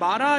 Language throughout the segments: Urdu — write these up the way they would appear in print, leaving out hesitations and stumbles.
12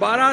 12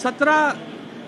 17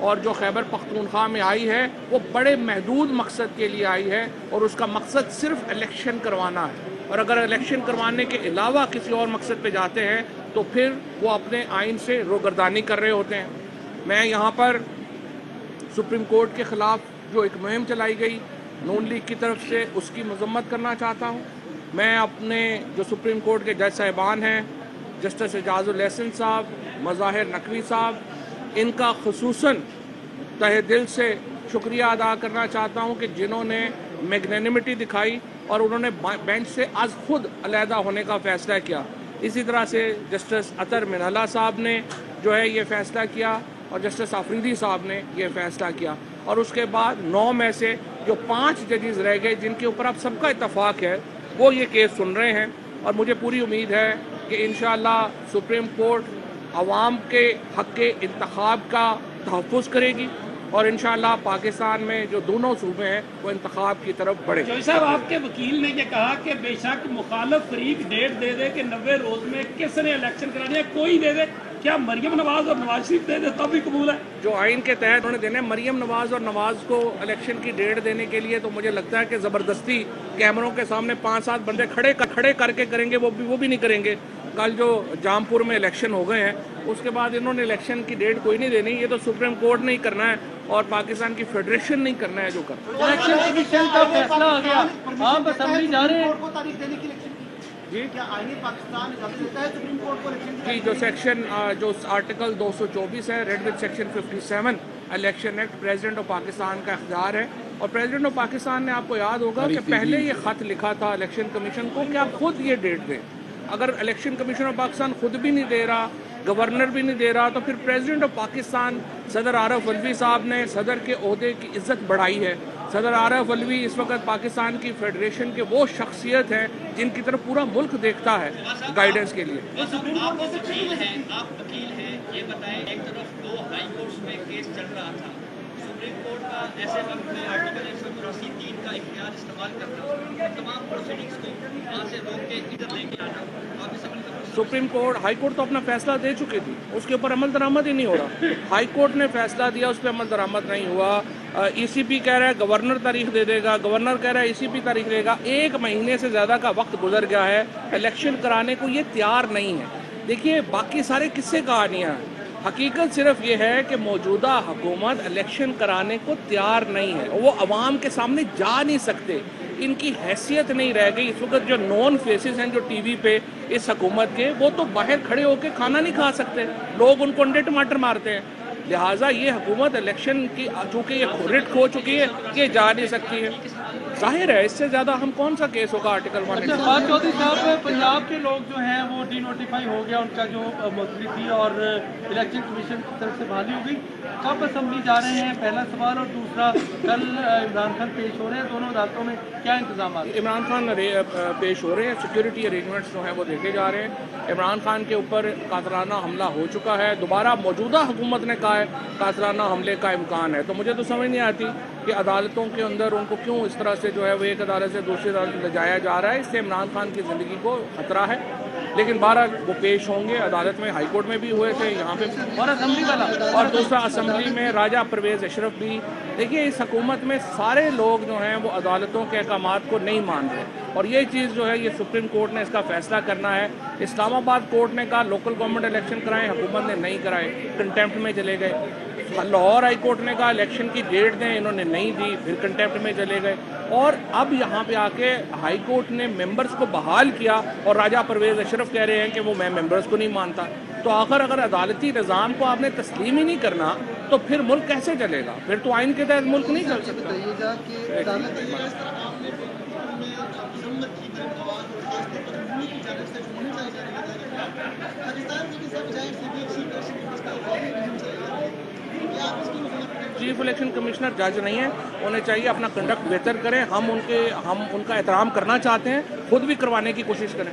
اور جو خیبر پختونخوا میں آئی ہے وہ بڑے محدود مقصد کے لیے آئی ہے، اور اس کا مقصد صرف الیکشن کروانا ہے، اور اگر الیکشن کروانے کے علاوہ کسی اور مقصد پہ جاتے ہیں تو پھر وہ اپنے آئین سے روگردانی کر رہے ہوتے ہیں۔ میں یہاں پر سپریم کورٹ کے خلاف جو ایک مہم چلائی گئی نون لیگ کی طرف سے، اس کی مذمت کرنا چاہتا ہوں۔ میں اپنے جو سپریم کورٹ کے جج صاحبان ہیں، جسٹس اعجاز الاحسن صاحب، مظاہر نقوی صاحب، ان کا خصوصاً تہہ دل سے شکریہ ادا کرنا چاہتا ہوں کہ جنہوں نے میگنینمٹی دکھائی اور انہوں نے بینچ سے از خود علیحدہ ہونے کا فیصلہ کیا۔ اسی طرح سے جسٹس اطہر منہلا صاحب نے جو ہے یہ فیصلہ کیا، اور جسٹس آفریدی صاحب نے یہ فیصلہ کیا، اور اس کے بعد 9 میں سے جو 5 ججز رہ گئے جن کے اوپر اب سب کا اتفاق ہے وہ یہ کیس سن رہے ہیں، اور مجھے پوری امید ہے کہ انشاءاللہ سپریم کورٹ عوام کے حق کے انتخاب کا تحفظ کرے گی، اور انشاءاللہ پاکستان میں جو دونوں صوبے ہیں وہ انتخاب کی طرف بڑھے۔ جوئی صاحب، آپ کے وکیل نے یہ کہا کہ بے شک مخالف فریق ڈیٹ دے دے کہ 90 روز میں کس نے الیکشن کرانے ہے، کوئی دے دے، کیا مریم نواز اور نواز شریف دے دے تب بھی قبول ہے؟ جو آئین کے تحت انہوں نے دینے مریم نواز اور نواز کو الیکشن کی ڈیٹ دینے کے لیے تو مجھے لگتا ہے کہ زبردستی کیمروں کے سامنے 5-7 بندے کھڑے کر کے کریں گے، وہ بھی نہیں کریں گے۔ کل جو جامپور میں الیکشن ہو گئے ہیں اس کے بعد انہوں نے الیکشن کی ڈیٹ کوئی نہیں دینی، یہ تو سپریم کورٹ نے ہی کرنا ہے اور پاکستان کی فیڈریشن نہیں کرنا ہے جو کرنا ہے۔ الیکشن کمیشن کا فیصلہ آ گیا، آپ اسمبلی جا رہے ہیں؟ جی کیا آئین پاکستان اجازت دیتا ہے سپریم کورٹ کو الیکشن کی؟ جی، جو سیکشن جو آرٹیکل 224 ہے read with section 57 election act, president of Pakistan کا اختیار ہے، اور پریزیڈنٹ آف پاکستان نے آپ کو یاد ہوگا کہ پہلے یہ خط لکھا تھا الیکشن کمیشن کو کہ آپ خود یہ ڈیٹ دیں۔ اگر الیکشن کمیشن آف پاکستان خود بھی نہیں دے رہا، گورنر بھی نہیں دے رہا، تو پھر پریزیڈنٹ آف پاکستان صدر عارف علوی صاحب نے صدر کے عہدے کی عزت بڑھائی ہے۔ صدر عارف علوی اس وقت پاکستان کی فیڈریشن کے وہ شخصیت ہیں جن کی طرف پورا ملک دیکھتا ہے گائیڈنس کے لیے۔ آپ وکیل ہیں، یہ بتائیں، ایک طرف 2 ہائی کورٹس میں کیس چل رہا تھا، سپریم کورٹ کا ایسے وقت میں آرٹیکل 184(3) کا اختیار استعمال کرنا، تمام پروسیڈنگز کو وہاں سے روک کے ادھر لے کے آنا، آپ اس عمل کا سپریم کورٹ، ہائی کورٹ تو اپنا فیصلہ دے چکی تھی، اس کے اوپر عمل درآمد ہی نہیں ہو رہا۔ ہائی کورٹ نے فیصلہ دیا، اس پہ عمل درآمد نہیں ہوا۔ ای سی پی کہہ رہا ہے گورنر تاریخ دے دے گا، گورنر کہہ رہا ہے ای سی پی تاریخ دے گا۔ 1 مہینے سے زیادہ کا وقت گزر گیا ہے، الیکشن کرانے کو یہ تیار نہیں ہے۔ دیکھیے باقی سارے قصے کہانیاں ہیں، حقیقت صرف یہ ہے کہ موجودہ حکومت الیکشن کرانے کو تیار نہیں ہے، وہ عوام کے سامنے جا نہیں سکتے، ان کی حیثیت نہیں رہ گئی۔ اس وقت جو نون فیسز ہیں جو ٹی وی پہ اس حکومت کے، وہ تو باہر کھڑے ہو کے کھانا نہیں کھا سکتے، لوگ ان کو انڈے ٹماٹر مارتے ہیں۔ لہٰذا یہ حکومت الیکشن کی چونکہ یہ رٹ کھو چکی ہے، یہ جا نہیں سکتی ہے۔ ظاہر ہے اس سے زیادہ ہم کون سا کیس ہوگا آرٹیکل 1 فواد چودھری صاحب، پنجاب کے لوگ جو ہیں وہ ڈی نوٹیفائی ہو گیا، ان کا جو ملتوی تھی، اور الیکشن کمیشن کی طرف سے بحالی ہو گئی، کب اسمبلی جا رہے ہیں؟ پہلا سوال، اور دوسرا کل عمران خان پیش ہو رہے ہیں، دونوں عدالتوں میں کیا انتظامات ہیں؟ عمران خان پیش ہو رہے ہیں، سیکیورٹی ارینجمنٹس جو ہیں وہ دیکھے جا رہے ہیں۔ عمران خان کے اوپر قاتلانہ حملہ ہو چکا ہے، دوبارہ موجودہ حکومت نے کہا ہے قاتلانہ حملے کا امکان ہے، تو مجھے تو سمجھ نہیں آتی کہ عدالتوں کے اندر ان کو کیوں اس طرح سے جو ہے وہ ایک عدالت سے دوسری عدالت لے جایا جا رہا ہے۔ اس سے عمران خان کی زندگی کو خطرہ ہے، لیکن بہرحال وہ پیش ہوں گے عدالت میں، ہائی کورٹ میں بھی ہوئے تھے، یہاں پہ بھی، اور اسمبلی والا، اور دوسرا اسمبلی میں راجہ پرویز اشرف بھی۔ دیکھیے اس حکومت میں سارے لوگ جو ہیں وہ عدالتوں کے احکامات کو نہیں مان رہے، اور یہ چیز جو ہے یہ سپریم کورٹ نے اس کا فیصلہ کرنا ہے۔ اسلام آباد کورٹ نے کہا لوکل گورنمنٹ الیکشن کرائیں، حکومت نے نہیں کرائے، کنٹیمپٹ میں چلے گئے۔ لاہور ہائی کورٹ نے کہا الیکشن کی ڈیٹ دیں، انہوں نے نہیں دی، پھر کنٹیمپٹ میں چلے گئے، اور اب یہاں پہ آ کے ہائی کورٹ نے ممبرز کو بحال کیا، اور راجہ پرویز اشرف کہہ رہے ہیں کہ وہ میں ممبرز کو نہیں مانتا۔ تو آخر اگر عدالتی نظام کو آپ نے تسلیم ہی نہیں کرنا تو پھر ملک کیسے چلے گا؟ پھر تو آئین کے تحت ملک نہیں چل سکتا۔ چیف الیکشن کمشنر جج نہیں ہے، انہیں چاہیے اپنا کنڈکٹ بہتر کریں، ہم ان کا احترام کرنا چاہتے ہیں، خود بھی کروانے کی کوشش کریں۔